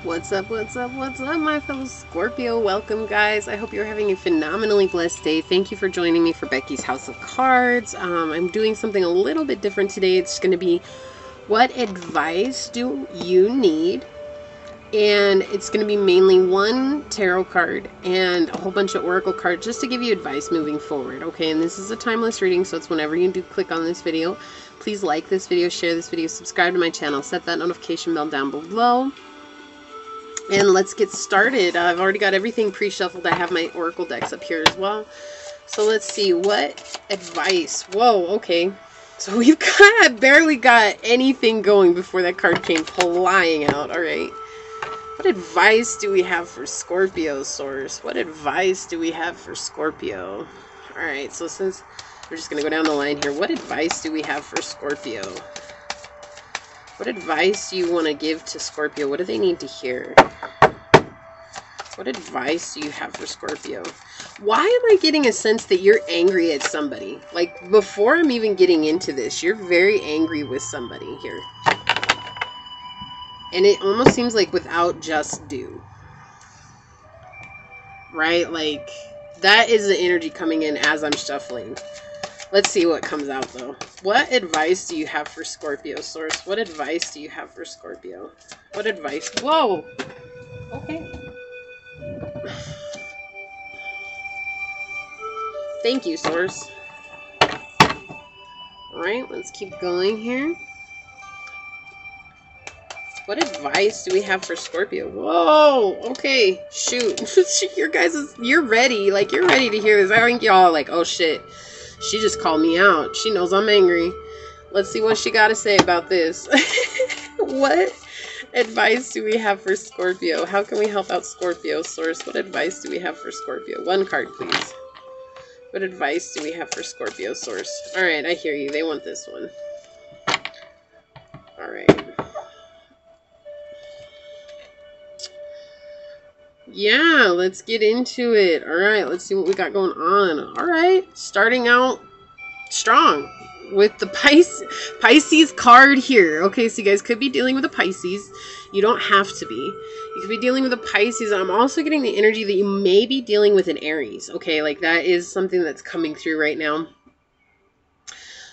What's up, what's up, what's up, my fellow Scorpio? Welcome, guys. I hope you're having a phenomenally blessed day. Thank you for joining me for Becky's House of Cards. I'm doing something a little bit different today. It's going to be, what advice do you need? And it's going to be mainly one tarot card and a whole bunch of oracle cards just to give you advice moving forward, okay? And this is a timeless reading, so it's whenever you do click on this video. Please like this video, share this video, subscribe to my channel, set that notification bell down below. And let's get started. I've already got everything pre-shuffled. I have my oracle decks up here as well. So let's see, what advice? Whoa, okay. So we've got, barely got anything going before that card came flying out. All right. What advice do we have for Scorpio, Source? What advice do we have for Scorpio? All right, so since we're just going to go down the line here, what advice do we have for Scorpio? What advice do you want to give to Scorpio? What do they need to hear? What advice do you have for Scorpio? Why am I getting a sense that you're angry at somebody? Like, before I'm even getting into this, you're very angry with somebody here. And it almost seems like without just due. Right? Like, that is the energy coming in as I'm shuffling. Let's see what comes out, though. What advice do you have for Scorpio, Source? What advice do you have for Scorpio? What advice? Whoa! Okay. Thank you, Source. Alright, let's keep going here. What advice do we have for Scorpio? Whoa! Okay, shoot. You're ready. Like, you're ready to hear this. I think y'all are like, oh shit. She just called me out. She knows I'm angry. Let's see what she got to say about this. What advice do we have for Scorpio? How can we help out Scorpio, Source? What advice do we have for Scorpio? One card, please. What advice do we have for Scorpio, Source? Alright, I hear you. They want this one. Alright. Yeah, let's get into it. Alright, let's see what we got going on. Alright, starting out strong with the Pisces card here. Okay, so you guys could be dealing with a Pisces. You don't have to be. You could be dealing with a Pisces. I'm also getting the energy that you may be dealing with an Aries. Okay, like that is something that's coming through right now.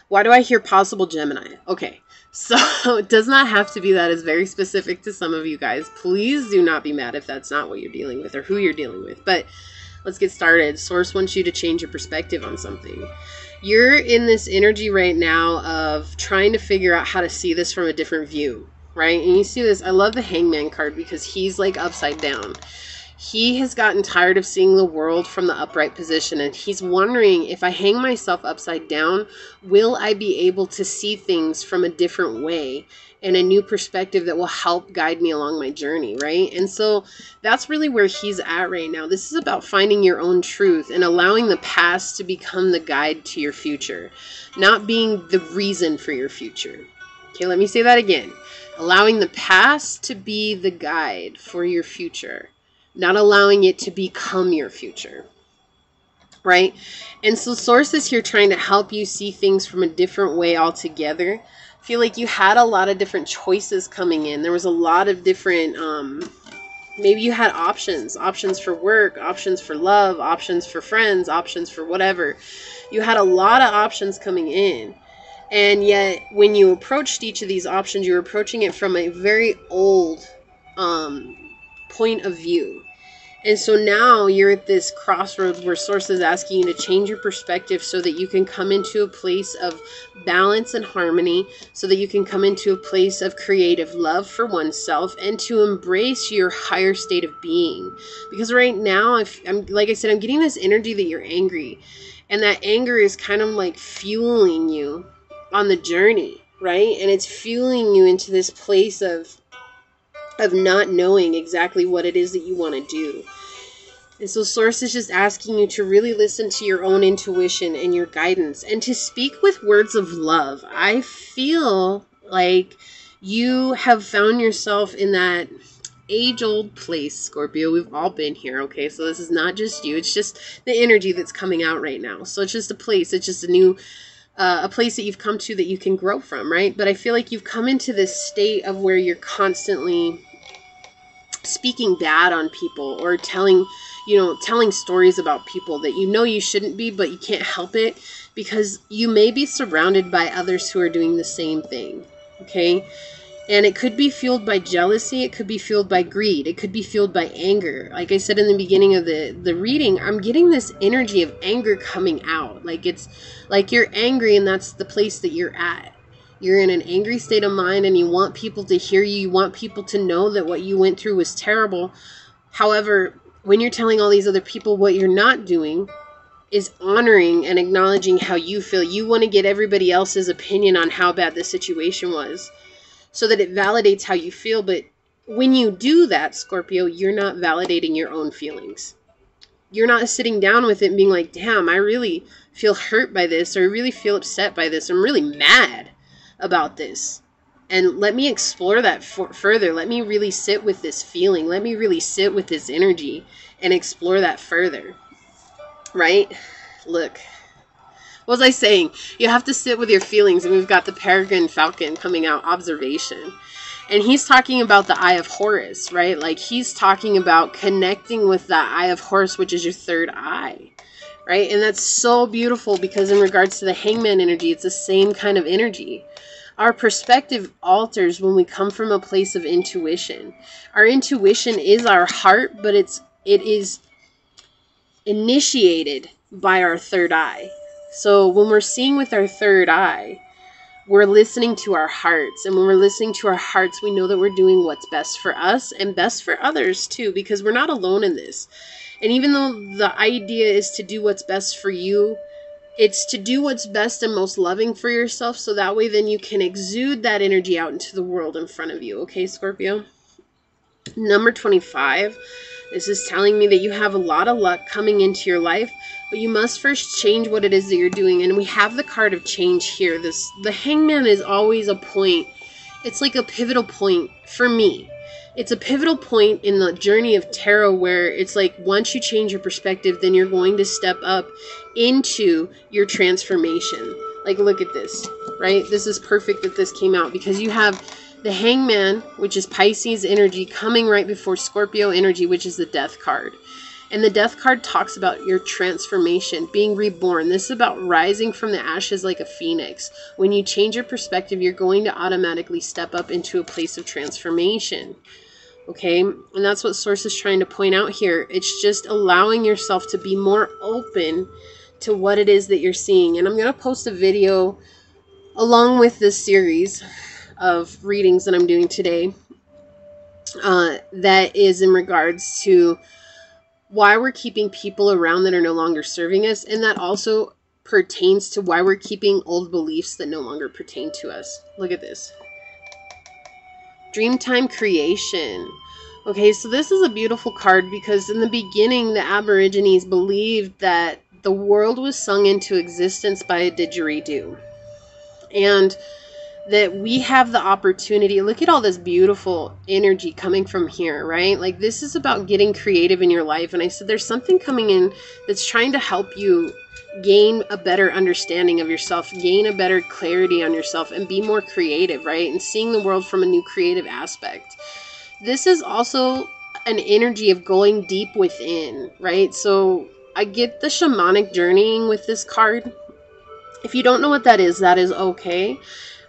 Why do I hear possible Gemini? Okay. So it does not have to be that. It's very specific to some of you guys. Please do not be mad if that's not what you're dealing with or who you're dealing with. But let's get started. Source wants you to change your perspective on something. You're in this energy right now of trying to figure out how to see this from a different view, right? And you see this. I love the Hangman card because he's like upside down. He has gotten tired of seeing the world from the upright position, and he's wondering, if I hang myself upside down, will I be able to see things from a different way and a new perspective that will help guide me along my journey, right? And so that's really where he's at right now. This is about finding your own truth and allowing the past to become the guide to your future, not being the reason for your future. Okay, let me say that again. Allowing the past to be the guide for your future, not allowing it to become your future, right? And so Source is here trying to help you see things from a different way altogether. I feel like you had a lot of different choices coming in. There was a lot of different, maybe you had options for work, options for love, options for friends, options for whatever. You had a lot of options coming in. And yet when you approached each of these options, you were approaching it from a very old point of view. And so now you're at this crossroads where Source is asking you to change your perspective so that you can come into a place of balance and harmony, so that you can come into a place of creative love for oneself and to embrace your higher state of being. Because right now, like I said, I'm getting this energy that you're angry, and that anger is kind of like fueling you on the journey, right? And it's fueling you into this place of not knowing exactly what it is that you want to do. And so Source is just asking you to really listen to your own intuition and your guidance and to speak with words of love. I feel like you have found yourself in that age-old place, Scorpio. We've all been here, okay? So this is not just you. It's just the energy that's coming out right now. So it's just a place. It's just a new a place that you've come to that you can grow from, right? But I feel like you've come into this state of where you're constantly speaking bad on people, or telling, you know, telling stories about people that you know you shouldn't be, but you can't help it because you may be surrounded by others who are doing the same thing. Okay? And it could be fueled by jealousy. It could be fueled by greed. It could be fueled by anger. Like I said in the beginning of the reading, I'm getting this energy of anger coming out. Like it's like you're angry and that's the place that you're at. You're in an angry state of mind and you want people to hear you. You want people to know that what you went through was terrible. However, when you're telling all these other people, what you're not doing is honoring and acknowledging how you feel. You want to get everybody else's opinion on how bad the situation was, so that it validates how you feel. But when you do that, Scorpio, you're not validating your own feelings. You're not sitting down with it and being like, damn, I really feel hurt by this, or I really feel upset by this. I'm really mad about this. And let me explore that further. Let me really sit with this feeling. Let me really sit with this energy and explore that further. Right? Look. What was I saying? You have to sit with your feelings, and we've got the Peregrine Falcon coming out, observation. And he's talking about the Eye of Horus, right? Like he's talking about connecting with that Eye of Horus, which is your third eye, right? And that's so beautiful because in regards to the Hangman energy, it's the same kind of energy. Our perspective alters when we come from a place of intuition. Our intuition is our heart, but it is initiated by our third eye. So when we're seeing with our third eye, we're listening to our hearts. And when we're listening to our hearts, we know that we're doing what's best for us and best for others too, because we're not alone in this. And even though the idea is to do what's best for you, it's to do what's best and most loving for yourself, so that way then you can exude that energy out into the world in front of you. Okay, Scorpio? Number 25. This is telling me that you have a lot of luck coming into your life, but you must first change what it is that you're doing. And we have the card of change here. The Hangman is always a point. It's like a pivotal point for me. It's a pivotal point in the journey of tarot where it's like once you change your perspective, then you're going to step up into your transformation. Like, look at this, right? This is perfect that this came out because you have the Hangman, which is Pisces energy, coming right before Scorpio energy, which is the Death card. And the Death card talks about your transformation, being reborn. This is about rising from the ashes like a phoenix. When you change your perspective, you're going to automatically step up into a place of transformation. Okay? And that's what Source is trying to point out here. It's just allowing yourself to be more open to what it is that you're seeing. And I'm going to post a video along with this series of readings that I'm doing today that is in regards to why we're keeping people around that are no longer serving us, and that also pertains to why we're keeping old beliefs that no longer pertain to us. Look at this. Dreamtime creation. Okay, so this is a beautiful card because in the beginning, the Aborigines believed that the world was sung into existence by a didgeridoo. And that we have the opportunity. Look at all this beautiful energy coming from here, right? Like this is about getting creative in your life. And I said there's something coming in that's trying to help you gain a better understanding of yourself, gain a better clarity on yourself, and be more creative, right? And seeing the world from a new creative aspect. This is also an energy of going deep within, right? So I get the shamanic journeying with this card. If you don't know what that is okay.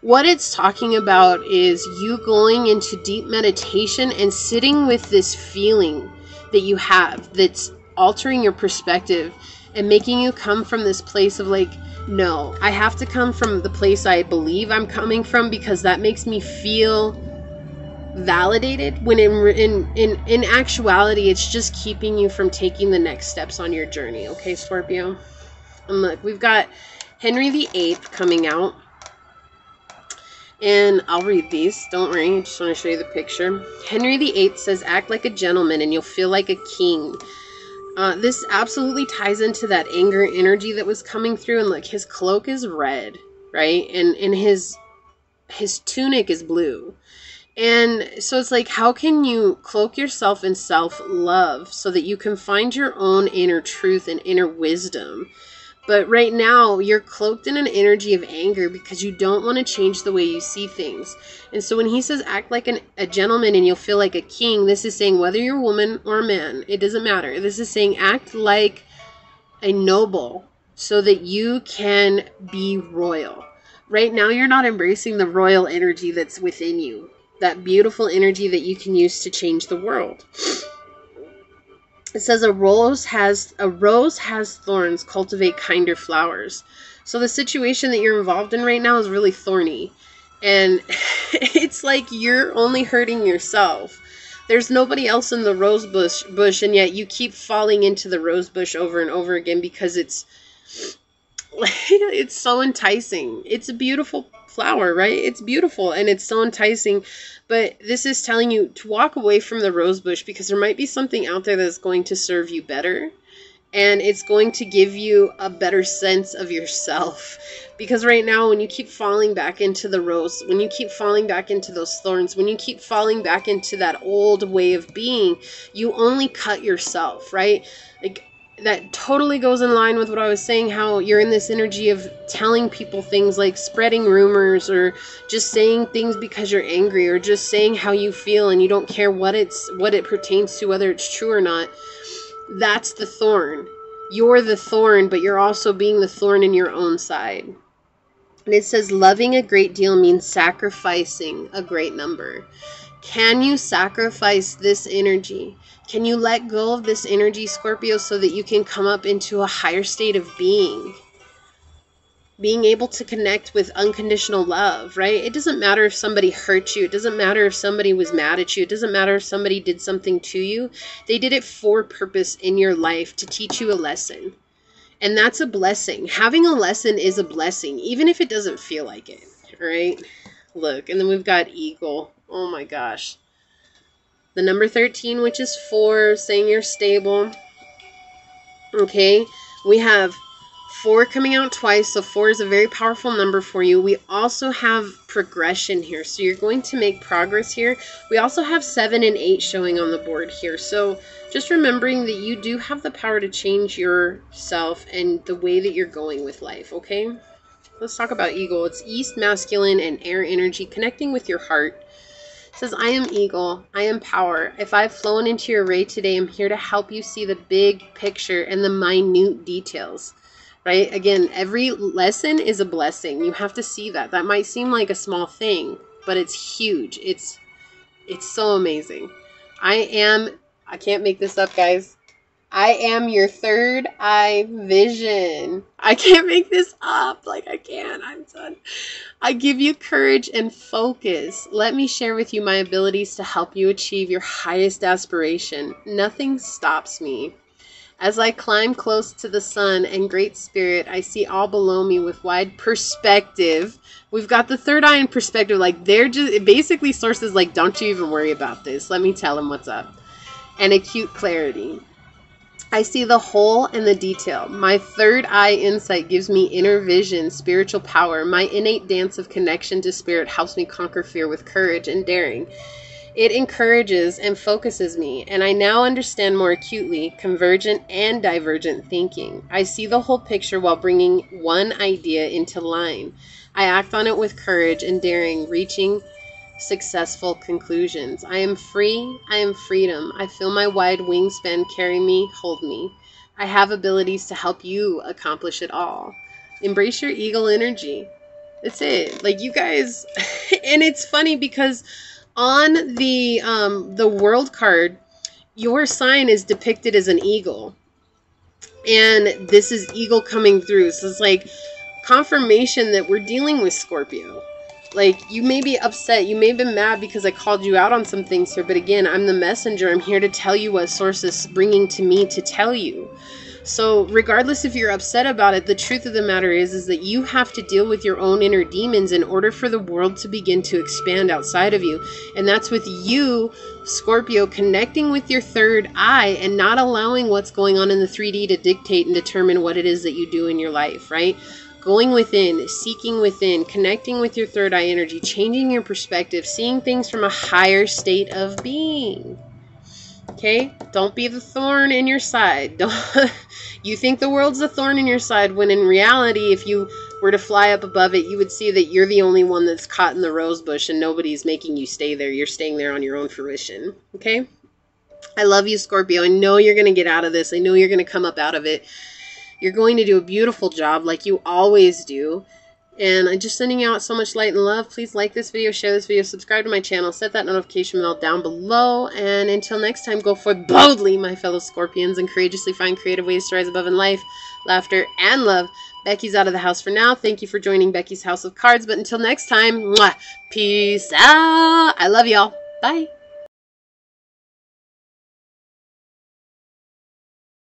What it's talking about is you going into deep meditation and sitting with this feeling that you have that's altering your perspective and making you come from this place of like, no, I have to come from the place I believe I'm coming from because that makes me feel validated, when in actuality it's just keeping you from taking the next steps on your journey. Okay, Scorpio? And look, we've got Henry VIII coming out. And I'll read these. Don't worry. I just want to show you the picture. Henry VIII says, act like a gentleman and you'll feel like a king. This absolutely ties into that anger energy that was coming through. And look, his cloak is red, right? And his tunic is blue. And so it's like, how can you cloak yourself in self-love so that you can find your own inner truth and inner wisdom? But right now, you're cloaked in an energy of anger because you don't want to change the way you see things. And so when he says act like a gentleman and you'll feel like a king, this is saying whether you're a woman or a man, it doesn't matter. This is saying act like a noble so that you can be royal. Right now, you're not embracing the royal energy that's within you. That beautiful energy that you can use to change the world. It says a rose has thorns, cultivate kinder flowers. So the situation that you're involved in right now is really thorny. And it's like you're only hurting yourself. There's nobody else in the rose bush, and yet you keep falling into the rose bush over and over again because it's so enticing. It's a beautiful flower, right? It's beautiful and it's so enticing. But this is telling you to walk away from the rose bush because there might be something out there that's going to serve you better. And it's going to give you a better sense of yourself. Because right now, when you keep falling back into the rose, when you keep falling back into those thorns, when you keep falling back into that old way of being, you only cut yourself, right? Like, that totally goes in line with what I was saying, how you're in this energy of telling people things like spreading rumors or just saying things because you're angry or just saying how you feel and you don't care what it pertains to, whether it's true or not. That's the thorn. You're the thorn, but you're also being the thorn in your own side. And it says loving a great deal means sacrificing a great number. Can you sacrifice this energy? Can you let go of this energy, Scorpio, so that you can come up into a higher state of being? Being able to connect with unconditional love, right? It doesn't matter if somebody hurt you. It doesn't matter if somebody was mad at you. It doesn't matter if somebody did something to you. They did it for purpose in your life to teach you a lesson. And that's a blessing. Having a lesson is a blessing, even if it doesn't feel like it, right? Look, and then we've got Eagle. Oh my gosh. The number 13, which is 4, saying you're stable. Okay, we have 4 coming out twice, so 4 is a very powerful number for you. We also have progression here, so you're going to make progress here. We also have 7 and 8 showing on the board here, so just remembering that you do have the power to change yourself and the way that you're going with life, okay? Let's talk about Eagle. It's East, masculine, and air energy, connecting with your heart. It says, I am Eagle. I am power. If I've flown into your ray today, I'm here to help you see the big picture and the minute details. Right? Again, every lesson is a blessing. You have to see that. That might seem like a small thing, but it's huge. It's so amazing. I can't make this up, guys. I am your third eye vision. I can't make this up. Like, I can't. I'm done. I give you courage and focus. Let me share with you my abilities to help you achieve your highest aspiration. Nothing stops me. As I climb close to the sun and Great Spirit, I see all below me with wide perspective. We've got the third eye in perspective. Like, they're just, basically sources like, don't you even worry about this. Let me tell them what's up. And acute clarity. I see the whole and the detail. My third eye insight gives me inner vision, spiritual power. My innate dance of connection to spirit helps me conquer fear with courage and daring. It encourages and focuses me, and I now understand more acutely convergent and divergent thinking. I see the whole picture while bringing one idea into line. I act on it with courage and daring, reaching successful conclusions. I am free. I am freedom. I feel my wide wingspan carry me, hold me. I have abilities to help you accomplish it all. Embrace your eagle energy. That's it. Like, you guys, and it's funny because on the world card, your sign is depicted as an eagle. And this is eagle coming through. So it's like confirmation that we're dealing with Scorpio. Like, you may be upset. You may have been mad because I called you out on some things here. But again, I'm the messenger. I'm here to tell you what source is bringing to me to tell you. So regardless if you're upset about it, the truth of the matter is that you have to deal with your own inner demons in order for the world to begin to expand outside of you. And that's with you, Scorpio, connecting with your third eye and not allowing what's going on in the 3D to dictate and determine what it is that you do in your life, right? Going within, seeking within, connecting with your third eye energy, changing your perspective, seeing things from a higher state of being. Okay? Don't be the thorn in your side. Don't. You think the world's a thorn in your side, when in reality, if you were to fly up above it, you would see that you're the only one that's caught in the rose bush and nobody's making you stay there. You're staying there on your own fruition. Okay? I love you, Scorpio. I know you're going to get out of this. I know you're going to come up out of it. You're going to do a beautiful job like you always do. And I'm just sending out so much light and love. Please like this video, share this video, subscribe to my channel, set that notification bell down below. And until next time, go forth boldly, my fellow Scorpions, and courageously find creative ways to rise above in life, laughter, and love. Becky's out of the house for now. Thank you for joining Becky's House of Cards. But until next time, mwah, peace out. I love y'all. Bye.